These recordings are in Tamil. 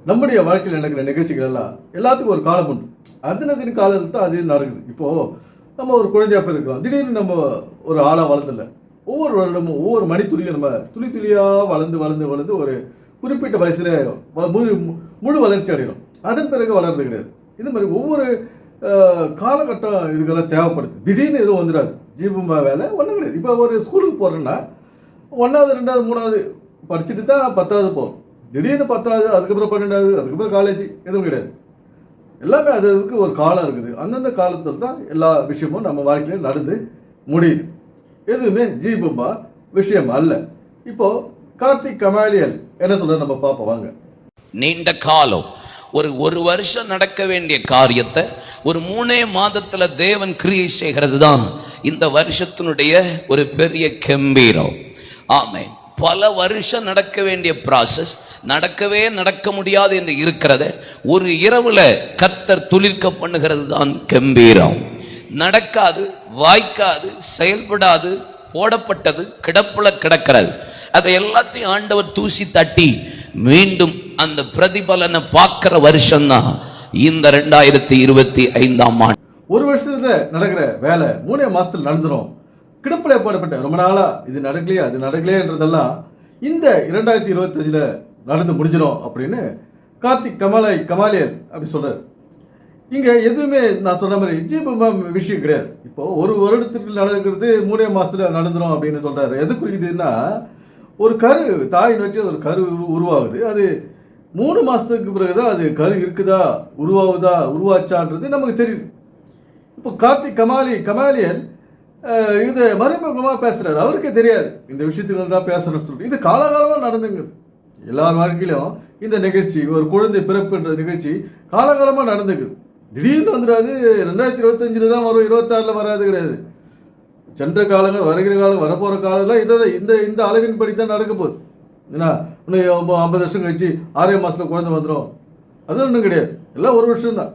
நம்முடைய வாழ்க்கையில் நடக்கிற நிகழ்ச்சிகள் எல்லாம் எல்லாத்துக்கும் ஒரு காலம் உண்டு. தின காலத்தில் தான் அது நடக்குது. இப்போது நம்ம ஒரு குழந்தையாக இருக்கிறோம், திடீர்னு நம்ம ஒரு ஆளாக வளர்ந்துல ஒவ்வொரு வருடமும் ஒவ்வொரு மணித்துளியும் நம்ம துளி துளியாக வளர்ந்து வளர்ந்து வளர்ந்து ஒரு குறிப்பிட்ட வயசில் முழு வளர்ச்சி அடைகிறோம். அதன் பிறகு வளர்றது கிடையாது. இது மாதிரி ஒவ்வொரு காலகட்டம் இதுக்கெல்லாம் தேவைப்படுது. திடீர்னு எதுவும் வந்துடாது. ஜீபமா வேலை ஒன்றும் கிடையாது. இப்போ ஒரு ஸ்கூலுக்கு போகிறோன்னா 1வது 2வது 3வது படிச்சுட்டு தான் 10வது போகும். திடீர்னு 10வது, அதுக்கப்புறம் 12வது, அதுக்கப்புறம் காலேஜ், எதுவும் கிடையாது. எல்லாமே அதுக்கு ஒரு காலம் இருக்குது. அந்தந்த காலத்தில் தான் எல்லா விஷயமும் நம்ம வாழ்க்கையில் நடந்து முடியுது. எதுவுமே ஜீபமா விஷயம் அல்ல. இப்போது கார்த்திக் கமாலியல் என்ன சொல்ற நம்ம பார்ப்போம் வாங்க. நீண்ட காலம் ஒரு வருஷம் நடக்க வேண்டிய காரியத்தை ஒரு 3 மாதத்துல தேவன் கிரியை செய்கிறது தான் இந்த வருஷத்தினுடைய ஒரு பெரிய கம்பீரம். ஆமென். பல வருஷம் நடக்க வேண்டிய ப்ராசஸ் நடக்க முடியாது என்று இருக்கிறத ஒரு இரவுல கர்த்தர் துளிர்க்க பண்ணுகிறது தான் கம்பீரம். நடக்காது, வாய்க்காது, செயல்படாது, போடப்பட்டது கிடப்புல கிடக்கிறது. அதை எல்லாத்தையும் ஆண்டவர் தூசி தட்டி மீண்டும் அந்த பிரதிபலனை பார்க்கிற வருஷம் தான் இந்த 2025ஆம் ஆண்டு. ஒரு வருஷத்துல நடக்கிற வேலை 3 மாசத்துல நடந்துரும். கிடப்புல போடப்பட்ட ரொம்ப நாளா இது நடக்கலையேன்றதெல்லாம் இந்த 2025ல நடந்து முடிஞ்சிடும் அப்படின்னு கார்த்திக் கமாலியல் அப்படி சொல்றாரு. இங்க எதுவுமே நான் சொன்ன மாதிரி ஜீபமா விஷயம் கிடையாது. இப்போ ஒரு வருடத்திற்கு நடக்கிறது 3 மாசத்துல நடந்துரும் அப்படின்னு சொல்றாரு. எது குறிக்குதுன்னா, ஒரு கரு தாய் நோக்கி ஒரு கரு உருவாகுது. அது 3 மாசத்துக்கு பிறகுதான் அது கரு இருக்குதா, உருவாச்சான்றது நமக்கு தெரியுது. இப்போ கார்த்திக் கமாலியல் இது மறைமுகமாக பேசுறாரு. அவருக்கே தெரியாது இந்த விஷயத்துக்கு தான் பேசணும்னு சொல்லிட்டு. இது காலகாலமாக நடந்துங்குது. எல்லார் வாழ்க்கையிலும் இந்த நிகழ்ச்சி, ஒரு குழந்தை பிறப்புன்ற நிகழ்ச்சி காலகாலமாக நடந்துக்குது. திடீர்னு வந்துடாது. 2025 தான் வரும், 26 வராது கிடையாது. சென்ற காலங்கள், வருகிற காலம், வரப்போகிற காலம்லாம் இந்த அளவின் படி தான் நடக்க போகுது. ஏன்னா இன்னும் 50 வருஷம் கழிச்சு 6 மாதத்தில் குழந்தை வந்துடும், அது ஒன்றும் கிடையாது. எல்லாம் ஒரு வருஷம்தான்.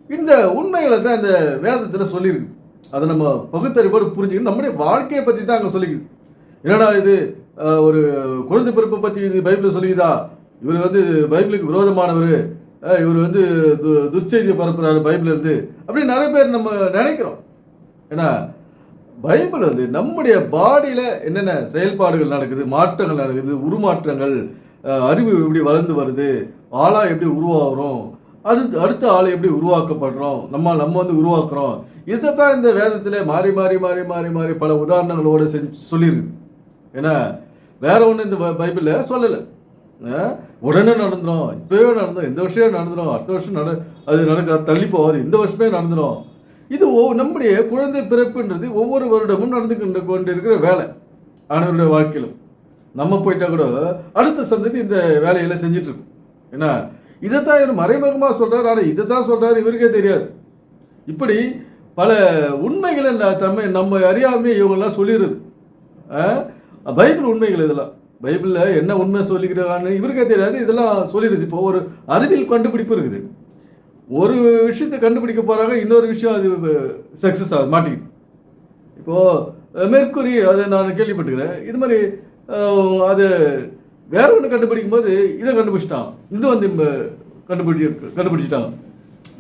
இந்த உண்மைகளை தான் இந்த வேதத்தில் சொல்லியிருக்கு. அதை நம்ம பகுத்தறிவோடு புரிஞ்சுக்கணும். நம்முடைய வாழ்க்கையை பற்றி தான் அங்கே சொல்லிக்குது. என்னடா இது ஒரு குழந்தை பிறப்பை பற்றி இது பைபிளில் சொல்லிக்குதா, இவர் வந்து பைபிளுக்கு விரோதமானவர், இவர் துர்ச்செய்தியை பரப்புறாரு பைபிள் இருந்து அப்படின்னு நிறைய பேர் நம்ம நினைக்கிறோம். ஏன்னா பைபிள் நம்முடைய பாடியில் என்னென்ன செயல்பாடுகள் நடக்குது, மாற்றங்கள் நடக்குது, உருமாற்றங்கள், அறிவு எப்படி வளர்ந்து வருது, ஆளாக எப்படி உருவாகிறோம், அடுத்த ஆளை எப்படி உருவாக்கப்படுறோம், நம்ம உருவாக்குறோம். இதை தான் இந்த வேதத்தில் மாறி மாறி மாறி மாறி மாறி பல உதாரணங்களோடு சொல்லியிருக்கு. ஏன்னா வேற ஒன்று இந்த பைபிளில் சொல்லலை. உடனே நடந்துடும், இப்போவே நடந்துடும், இந்த வருஷமே நடந்துடும், அடுத்த வருஷம் அது நடக்க தள்ளி போகாது, இந்த வருஷமே நடந்துடும். இது நம்முடைய குழந்தை பிறப்புன்றது ஒவ்வொரு வருடமும் நடந்து கொண்டிருக்கிற வேலை. ஆனவருடைய வாழ்க்கையிலும் நம்ம போயிட்டா கூட அடுத்த சந்ததி இந்த வேலையெல்லாம் செஞ்சுட்டு இருக்கும். ஏன்னா இதைத்தான் இவர் மறைமுகமாக சொல்றாரு. ஆனால் இதை தான் சொல்றாரு, இவருக்கே தெரியாது. இப்படி பல உண்மைகளை நம்ம அறியாமே இவங்கெல்லாம் சொல்லிடுறது. பைபிள் உண்மைகள் இதெல்லாம், பைபிளில் என்ன உண்மை சொல்லிக்கிறான்னு இவருக்கே தெரியாது, இதெல்லாம் சொல்லிடுது. இப்போ ஒரு அறிவியல் கண்டுபிடிப்பு இருக்குது. ஒரு விஷயத்தை கண்டுபிடிக்க போகிறாங்க, இன்னொரு விஷயம் அது சக்ஸஸ் ஆகுது, மாட்டிக்குது. இப்போது மெர்க்குரி, அதை நான் கேள்விப்பட்டுக்கிறேன். இது மாதிரி அது வேற ஒன்று கண்டுபிடிக்கும் போது இதை கண்டுபிடிச்சிட்டாங்க, இது கண்டுபிடிச்சிட்டாங்க.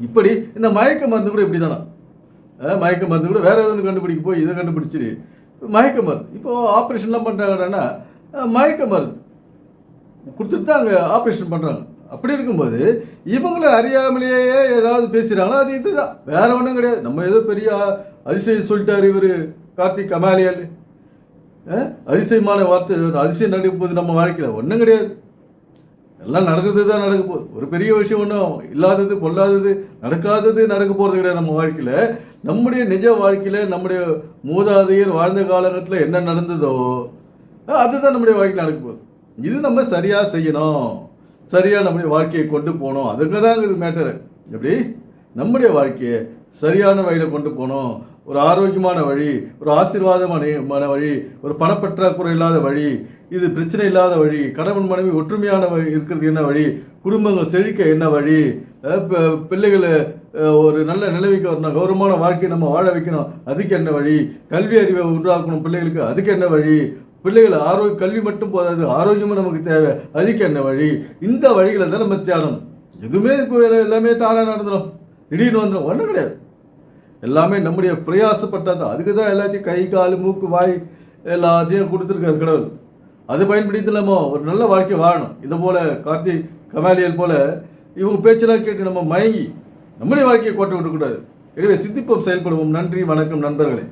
இப்படி இந்த மயக்க மருந்து கூட இப்படி தானே, மயக்க மருந்து கூட வேற எதுவும் கண்டுபிடிக்க போய் இதை கண்டுபிடிச்சிரு மயக்க மருந்து. இப்போது ஆப்ரேஷன்லாம் பண்ணுறாங்கன்னா மயக்க மருந்து கொடுத்துட்டு தான் அங்கே ஆப்ரேஷன் பண்ணுறாங்க. அப்படி இருக்கும்போது இவங்களை அறியாமலேயே ஏதாவது பேசுகிறாங்களா, அது இதுதான், வேற ஒன்றும் கிடையாது. நம்ம ஏதோ பெரிய அதிசயம் சொல்லிட்டார் இவர் கார்த்திக் கமாலியல், அதிசயமான வார்த்தை, அதிசயம் நடக்க போகுது நம்ம வாழ்க்கையில், ஒன்றும் கிடையாது. எல்லாம் நடக்கிறது தான் நடக்க போகுது. ஒரு பெரிய விஷயம் ஒன்றும் இல்லாதது, பொல்லாதது, நடக்காதது நடக்க போகிறது கிடையாது நம்ம வாழ்க்கையில். நம்முடைய நிஜ வாழ்க்கையில் நம்முடைய மூதாதையர் வாழ்ந்த காலகட்டத்தில் என்ன நடந்ததோ அதுதான் நம்முடைய வாழ்க்கையில் நடக்க போகுது. இது நம்ம சரியாக செய்யணும், சரியாக நம்முடைய வாழ்க்கையை கொண்டு போகணும். அதுக்கு தான் இது மேட்டரு. எப்படி நம்முடைய வாழ்க்கையை சரியான வழியில் கொண்டு போகணும், ஒரு ஆரோக்கியமான வழி, ஒரு ஆசீர்வாதமான வழி, ஒரு பணப்பற்றாக்குறை இல்லாத வழி, இது பிரச்சனை இல்லாத வழி, கணவன் மனைவி ஒற்றுமையான இருக்கிறது என்ன வழி, குடும்பங்கள் செழிக்க என்ன வழி, பிள்ளைகளை ஒரு நல்ல நிலைமைக்கு வரணும், கௌரவமான வாழ்க்கையை நம்ம வாழ வைக்கணும், அதுக்கு என்ன வழி, கல்வி அறிவை உருவாக்கணும் பிள்ளைகளுக்கு, அதுக்கு என்ன வழி, பிள்ளைகள் கல்வி மட்டும் போதாது, ஆரோக்கியமும் நமக்கு தேவை. அதுக்கு என்ன வழி? இந்த வழிகளை தான் நம்ம தேடணும். எதுவுமே இப்போ எல்லாமே தானாக நடந்துடும், திடீர்னு வந்துடும், ஒன்றும் கிடையாது. எல்லாமே நம்முடைய பிரயாசப்பட்டது தான். அதுக்கு தான் எல்லாத்தையும் கை கால் மூக்கு வாய் எல்லாத்தையும் கொடுத்துருக்காரு கடவுள். அதை பயன்படுத்தி நம்ம ஒரு நல்ல வாழ்க்கை வாழணும். இதை போல் கார்த்திக் கமாலியல் போல் இவங்க பேச்செல்லாம் கேட்டு நம்ம மயங்கி நம்முடைய வாழ்க்கையை கோட்டை விடக்கூடாது. எனவே சிந்திப்போம், செயல்படுவோம். நன்றி, வணக்கம் நண்பர்களே.